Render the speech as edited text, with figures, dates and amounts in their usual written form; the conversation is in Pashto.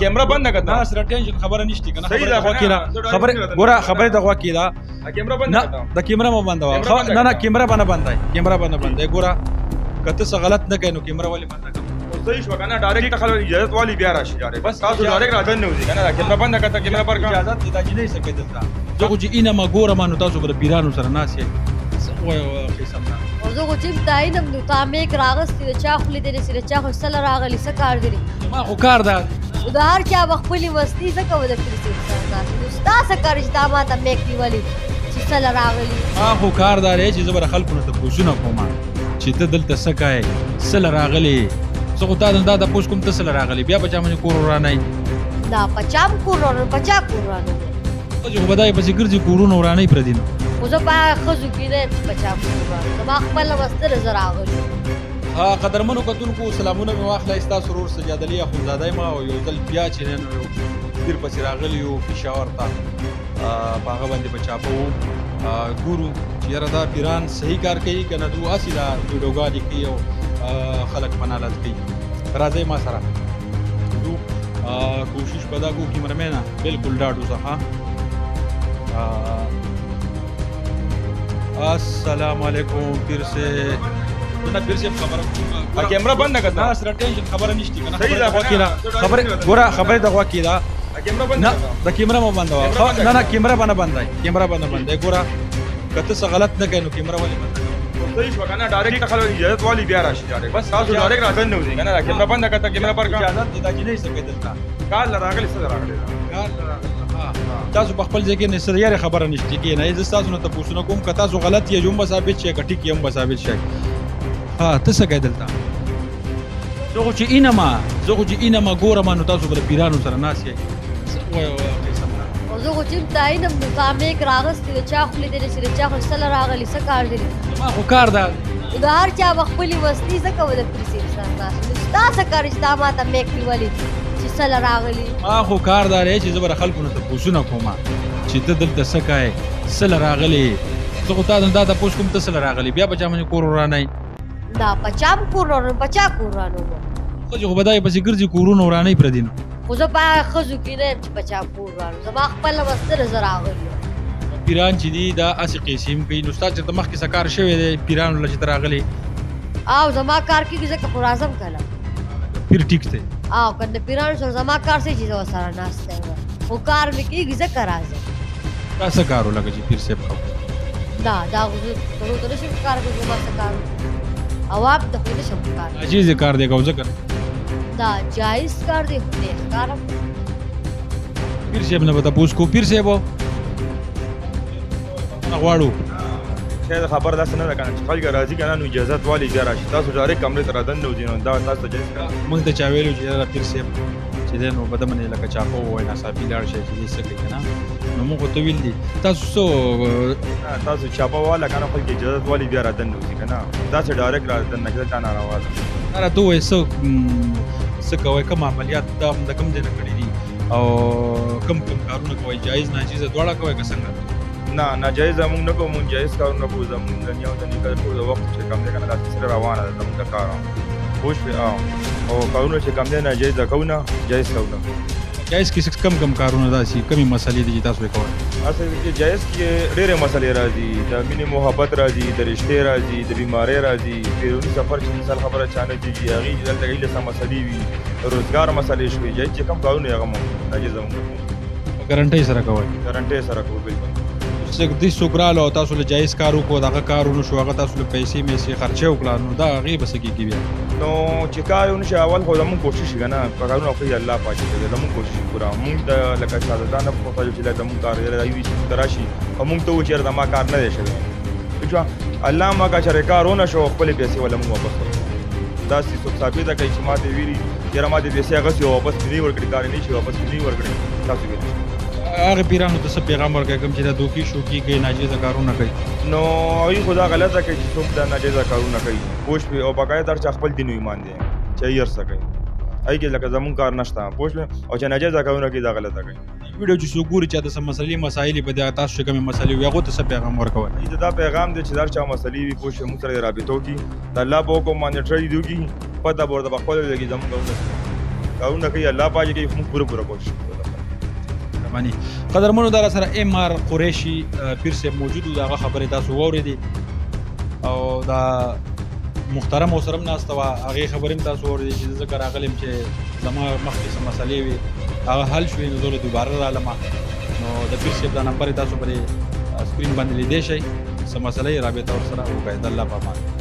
کیمرا بند کړه نه سره ټینشن خبره نشته کنه صحیح ده خبره د واکې دا کیمرا بند نه د کیمرا مو بند نه نه کیمرا باندې بندای ګوره کته څه غلط نه کینو کیمرا والی بند کړه صحیح شو کنه ډایرکټ خلک اجازه والی بیا راشي یاره بس تاسو ډایرکټ راځن نه وځي کنه کیمرا بند کړه کیمرا پر اجازه د اجازه نه سکے دلته زه خو چې اینه ما ګوره ما نو تاسو ګره پیرانو سره ناس یې وای قسم نه او زه خو چې داینم نو تا میک راغستې د چا خولې دې سره چا خو سره راغلی څه کار دی ما خو کار ده د هر چا خپلې مستی څه کوو د پرسید سره نو ستا څه کار چې دا ما ته میک نیولي چې سره راغلی ما خو کار دار چې زه به خلکو نه تپوسونه کوم چې ته دلته څه کوې سره راغلی زه خو تا دا د پوس کوم ته سره راغلی بیا به چا باندې کور ورانای دا پچام کور ورانو پچا کور ورانو خو بدای پسې ګرځي کورونه ورانای پردي نو خو زه په ښځو کې نه چې پچا کور ورانو زما خپله مستره زه راغلی ها قدرمنو کتونکو سلامونه مې واخلئ ستاسو ورور سجاد علي اخندزاده یم او یو ځل بیا چې نن پیر پسې راغلی یو پېښور ته په هغه باندې په چاپه وو ګورو چې یاره دا پیران صحیح کار کوي که نه دو هسې دا ویډیوګانې کوي او خلک منالت کوي راځئ ما سره دو کوشش به دا کوو کیمرمینه بلکل ډاډ اوسه السلام علیکم پیر سے نه پیر سے خبره کیمرا بند کړه نه سره ټینشن خبره نشته کنه صحیح ده خبره د واکې دا کیمرا بند نه د کیمرا مو بند نه نه کیمرا باندې بندای ګوره کته څه غلط نه کینو کیمرا والی بند صحیح شو کنه ډایرکټ خلک اجازه والی بیا راشي یاره بس تاسو ډایرکټ راځن نه وځي کنه کیمرا بند کړه کیمرا پر اجازه د اجازه نه سکے دلته کال راغلی څه راغلی تاسو په خپل ځای کې نه سره یاره خبره نشته کې نه زه تاسو نه تاسو کوم که تاسو غلط یې جوم ثابت شي که ټیک یم ثابت شي ها ته څه کوي دلته زه خو چې اینه ما ګوره ما نو تاسو ګره پیرانو سره ناس یې وای قسم نه او زه خو چې داینم نو تا میک راغستې د چا خولې دې سره چا خو سره راغلی څه کار دی ما خو کار ده د هر چا خپلې مستی څه کوو د پرسید سره نو ستا څه کار چې دا ما ته میک نیولي چې سره راغلی ما خو کار دار چې زه به خلکو نه تپوسونه کوم چې ته دلته څه کوې سره راغلی زه خو تا دا د پوس کوم ته سره راغلی بیا به چا باندې کور ورانای دا پچام کور ورانو پچا کور ورانو خو بدای پسې ګرځي کورونه ورانای پردي نو خو زه په ښځو کې نه چې پچا کور ورانو زما خپله مستره زه راغلی پیران چې دي دا هسې قیسیم کوي نو ستا چې ته مخکې څه کار شوی دی پیرانو له چې ته راغلی او زما کار کېږي ځکه خو راځم کله پیر ټیک دی او که د پیرانو سره زما کار څه چې زه ورسره ناستی یم خو کار مې کېږي ځکه راځم دا څه کار ولګه چې پیر صاحب کوو دا خو زه ترو ته نشم کار کوم زما څه کار عوام ته خو نشم کار عجیز کار دی کوو ځکه دا جایز کار دی خو نیک کار هم پیر صاحب نه به تپوس کوو پیر صاحب غواړو شاید خبر داسې نه ده کنه چې خلک راځي کنه نو اجازه والی بیا راشي تاسو ډایرکټ کمرې ته راځن نه وځي نو دا تاسو ته جایز کار موږ ته چا ویلو چې یاره پیر صاحب چې دی نو بده منې لکه چاپه ووایي ناڅاپي لاړ شئ چې دې څه کوي که نه نو موږ ورته ویل دي تاسو تاسو چاپه واله کنه خلک اجازه والی بیا راځن نه وځي که نه داسې ډایرکټ راځن نه کېده چا ناروا ده نه راته ووایي څه کوئ کوم عملیات دا د کوم ځای نه کړي دي او کوم کارونه کوئ جایز ناجیزه دواړه کوئ که څنګه نه ناجایز موږ نه کوو موږ جایز کارونه کوو زموږ د دنیا او د نیکه ټول وخت چې کم دی که نه دا سلسله روانه ده زموږ د کار پوه شوې او کارونه چې کم دی ناجایزه کوو نه جایز کوو نه جایز کې کم کارونه داسې کمې مسلې دي چې تاسو یې کوئ اصل کې جایز کې ډېرې مسلې راځي د مینې محبت راځي د رشتې راځي د بیمارۍ راځي بیروني سفر چې انسان خبره چانه کېږي هغې دلته هغې له څه مسلې وي روزګار مسلې شوي جایز چې کم کارونه هغه مو ناجیزه موږ ګارنټۍ سره کوئ ګارنټۍ سره کوو بلکل دې څوک راغله او تاسو له جایز کار وکړو دغه کار ونه شو هغه تاسو له پیسې میسې خرچې وکړه نو دا هغې به څه کېږي بیا نو چې کار ونه شي اول خو زموږ کوشش وي که نه په کارونه کوي الله پاک کوي زموږ کوشش پوره موږ د لکه شهادتانه په محتاج چې زموږ کار یوي چې ته راشي او موږ ته ووایي چې یاره زما کار نه دی شوی پوه الله ما کا چې کار ونه شو خپلې پیسې وله موږ واپس کړو داسې څوک ثابته کوي چې ما ته ویلي یاره ما دې پیسې اخیستې او واپس مې نه ورکړې کار یې نه شي واپس مې نه ورکړې تاسو ویلي هغه پیرانو ته څه پیغام ورکوي کوم چې دا دوکي شوکي کوي ناجیزه کارونه کوي نو هغوی خو دا غلطه کوي چې څوک دا ناجیزه کارونه کوي پوه شوې او باقاعده هر چا خپل دین و ایمان دی چې هغوی هر څه کوي هغوی کې لکه زموږ کار نشته پوه شوې او چې ناجیزه کارونه کوي دا غلطه کوي ویډیو چې څوک ګوري چې څه مسلې مسایل په دې تاسو چې کومې مسلې وي هغو ته څه پیغام ورکوئ دا پیغام دی چې هر چا مسلې وي پوه شوې موږ سره رابطه وکړي د الله په حکم باندې ټرې دي وکړي پته به ورته په خپله لګي زموږ کارونه کوي الله پاک کوي موږ پوره کوشش کوو. مانی قدرمنو در سره ام آر قریشي پیر صاحب موجود و دغه خبرې تاسو واورېدې او دا محترم اوسرم ناسته وه هغې خبرې هم تاسو واورېدې چې زه که راغلم چې زما مخکې څه مسلې وي هغه حل شوې نو زه له دوباره رالم نو د پیر صاحب دا نمبر یې تاسو پرې سکرین باندې لیدی شئ څه مسله یې رابطه ورسره وکړئ د الله په امان.